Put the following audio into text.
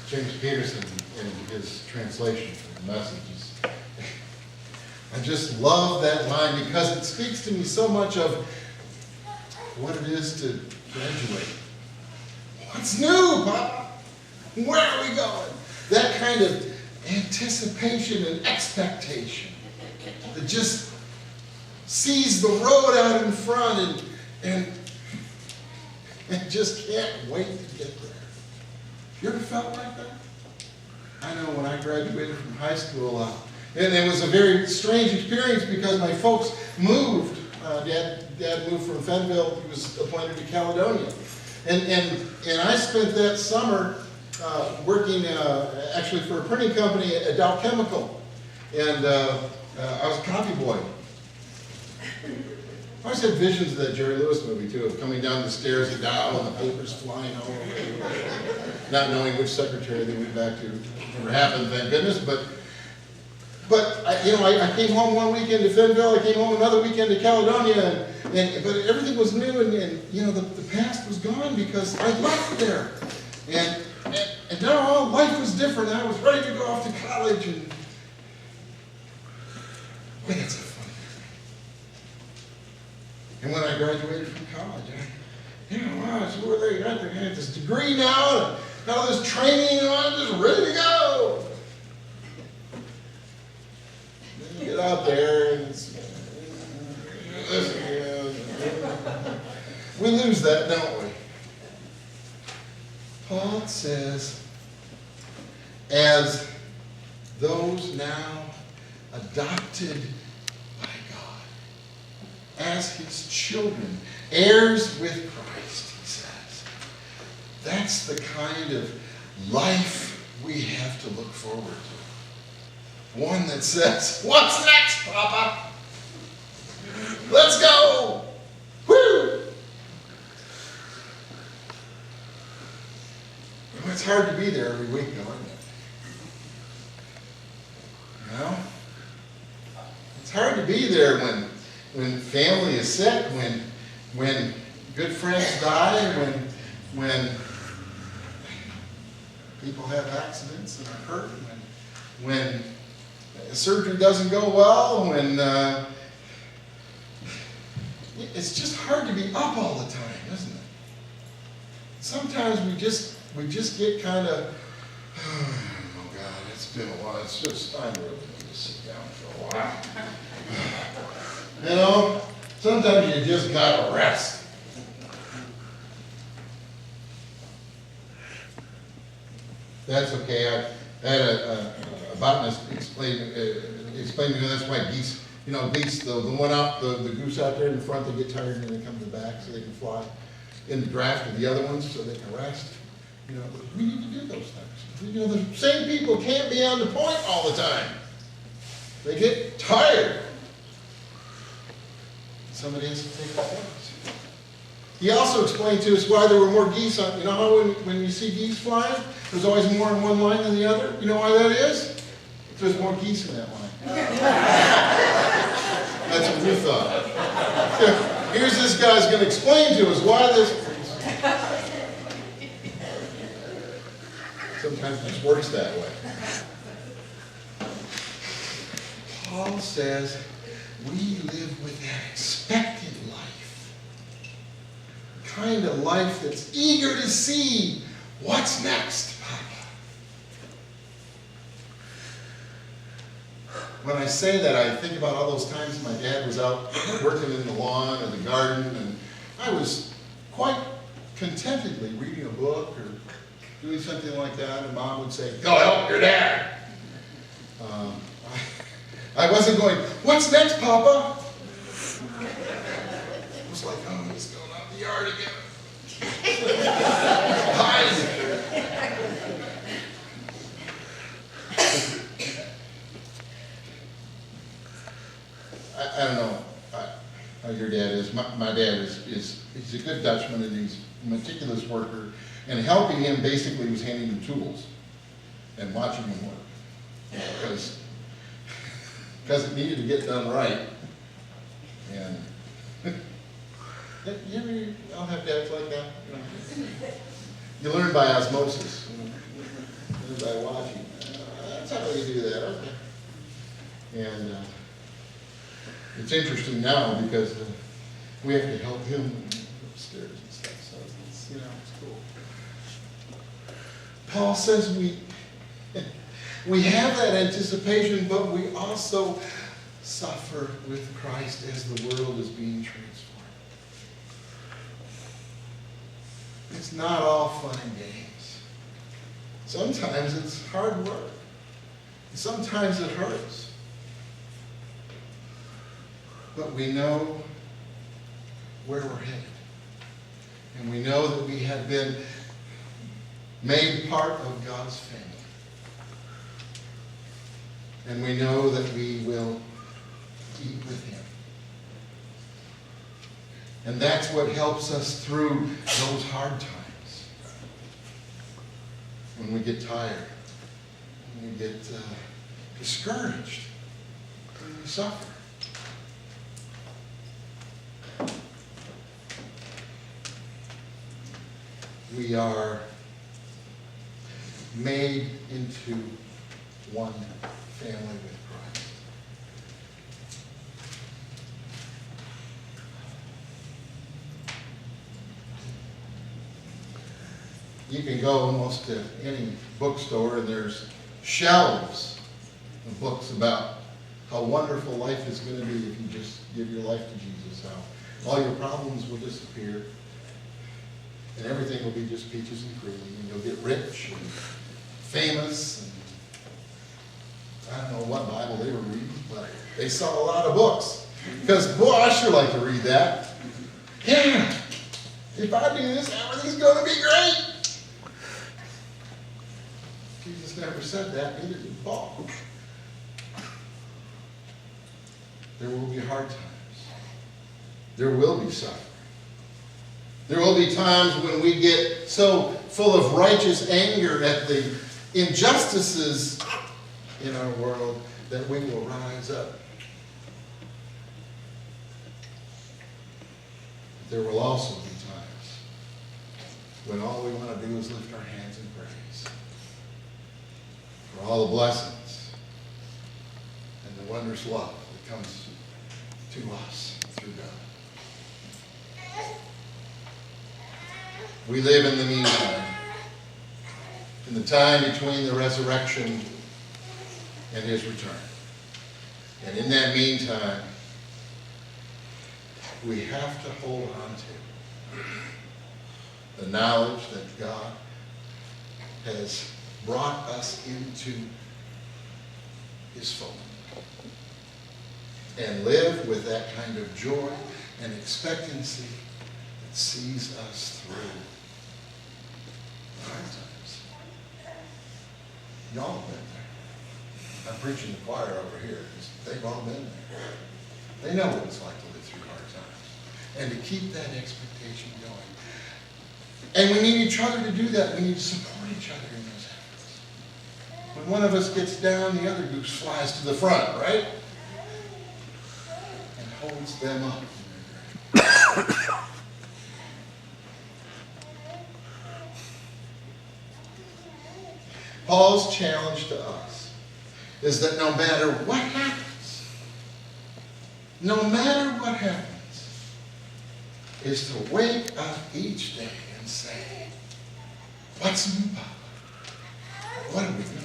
James Peterson in his translation of the Messages. I just love that line because it speaks to me so much of what it is to graduate. What's new, Papa? Where are we going? That kind of anticipation and expectation that just sees the road out in front and just can't wait to get there. You ever felt like that? I know when I graduated from high school, and it was a very strange experience because my folks moved. Dad moved from Fenville. He was appointed to Caledonia. And I spent that summer working actually for a printing company at Dow Chemical. And I was a copy boy. I always had visions of that Jerry Lewis movie, too, of coming down the stairs at Dow and the papers flying all over, not knowing which secretary they went back to. Never happened, thank goodness. But I came home one weekend to Fenville. I came home another weekend to Caledonia, but everything was new, and the past was gone because I left there, and now all life was different. I was ready to go off to college, and boy, that's a fun thing. And when I graduated from college, wow, so where they got this degree now, and now this training, and I'm just ready to go. Get out there and we lose that, don't we? Paul says, as those now adopted by God, as his children, heirs with Christ, he says. That's the kind of life we have to look forward to. One that says, what's next, Papa? Let's go! Woo! Well, it's hard to be there every week, though, isn't it? You know? It's hard to be there when family is sick, when good friends die, when people have accidents and are hurt, when surgery doesn't go well, when it's just hard to be up all the time, isn't it? Sometimes we just get kind of, oh God, it's been a while. It's just, I really need to sit down for a while. You know, sometimes you just gotta rest. That's okay. I had a botanist explain to me that's why geese, geese, the one out, the goose out there in the front, they get tired and then they come to the back so they can fly in the draft of the other ones so they can rest. We need to do those things. The same people can't be on the point all the time. They get tired. Somebody has to take the place. He also explained to us why there were more geese on, how when you see geese flying, there's always more in one line than the other? You know why that is? There's more geese in that line. That's what we thought. Here's this guy's going to explain to us why this. Sometimes it just works that way. Paul says we live with that expected life. The kind of life that's eager to see what's next, Papa. When I say that, I think about all those times my dad was out working in the lawn or the garden, and I was quite contentedly reading a book or doing something like that, and Mom would say, "Go help your dad." I wasn't going, "What's next, Papa?" It was like, "Oh, he's going out in the yard again." Hide. I don't know how your dad is. My dad is he's a good Dutchman, and he's a meticulous worker. And helping him basically was handing him tools and watching him work. Because it needed to get done right. And you ever, I'll have dads like that. You learn by osmosis. everybody watching. That's how you do that, okay. And it's interesting now because we have to help him upstairs and stuff, so it's, it's cool. Paul says we have that anticipation, but we also suffer with Christ as the world is being transformed. It's not all fun and games. Sometimes it's hard work. Sometimes it hurts. But we know where we're headed. And we know that we have been made part of God's family. And we know that we will eat with him. And that's what helps us through those hard times. When we get tired, when we get discouraged, when we suffer. We are made into one family with Christ. You can go almost to any bookstore and there's shelves of books about how wonderful life is going to be if you just give your life to Jesus. How all your problems will disappear. And everything will be just peaches and cream, and you'll get rich and famous. And I don't know what Bible they were reading, but they saw a lot of books. Because, boy, I sure like to read that. Yeah, if I do this, everything's going to be great. Jesus never said that, neither did Paul. There will be hard times. There will be suffering. There will be times when we get so full of righteous anger at the injustices in our world that we will rise up. There will also be times when all we want to do is lift our hands in praise for all the blessings and the wondrous love that comes to us through God. We live in the meantime, in the time between the resurrection and his return. And in that meantime, we have to hold on to the knowledge that God has brought us into his fold. And live with that kind of joy and expectancy that sees us through hard times. Y'all have been there. I'm preaching the choir over here because they've all been there. They know what it's like to live through hard times. And to keep that expectation going. And we need each other to do that. We need to support each other in those efforts. When one of us gets down, the other goose flies to the front, right? And holds them up. Paul's challenge to us is that no matter what happens, is to wake up each day and say, what's new, Papa? What are we going to